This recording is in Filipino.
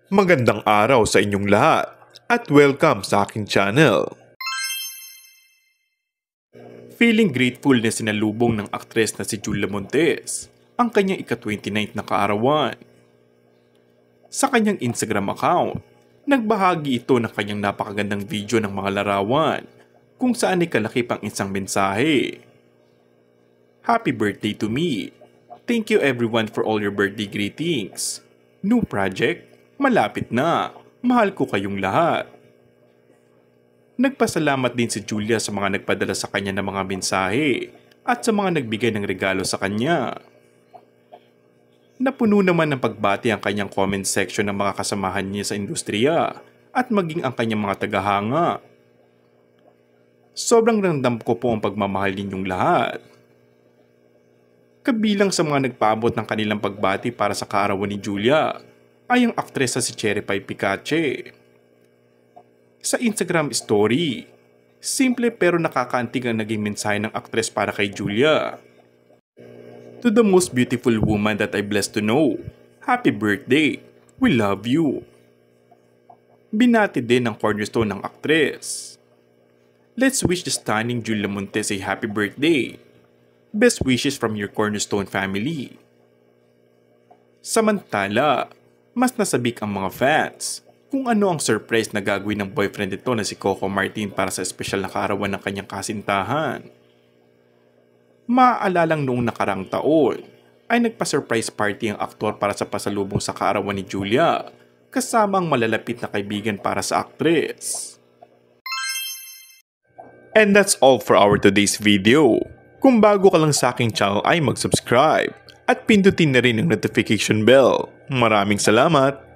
Magandang araw sa inyong lahat at welcome sa aking channel. Feeling grateful na sinalubong ng aktres na si Julia Montes ang kanyang ika-29th na kaarawan. Sa kanyang Instagram account, nagbahagi ito ng kanyang napakagandang video ng mga larawan kung saan ay kalakip ang isang mensahe. Happy birthday to me. Thank you everyone for all your birthday greetings. New project? Malapit na. Mahal ko kayong lahat. Nagpasalamat din si Julia sa mga nagpadala sa kanya ng mga mensahe at sa mga nagbigay ng regalo sa kanya. Napuno naman ng pagbati ang kanyang comment section ng mga kasamahan niya sa industriya at maging ang kanyang mga tagahanga. Sobrang ramdam ko po ang pagmamahal ninyong lahat. Kabilang sa mga nagpaabot ng kanilang pagbati para sa kaarawan ni Julia ay ang aktres na si Cherry Pie Picache. Sa Instagram story, simple pero nakakaantig ang naging mensahe ng aktres para kay Julia. To the most beautiful woman that I blessed to know, happy birthday, we love you. Binati din ang cornerstone ng aktres. Let's wish the stunning Julia Montes a happy birthday. Best wishes from your cornerstone family. Samantala, mas nasabik ang mga fans kung ano ang surprise na gagawin ng boyfriend nito na si Coco Martin para sa espesyal na kaarawan ng kanyang kasintahan. Maaalalang noong nakarang taon ay nagpa-surprise party ang aktor para sa pasalubong sa kaarawan ni Julia kasama ang malalapit na kaibigan para sa aktres. And that's all for our today's video. Kung bago ka lang sa aking channel ay mag-subscribe at pindutin na rin ang notification bell. Maraming salamat!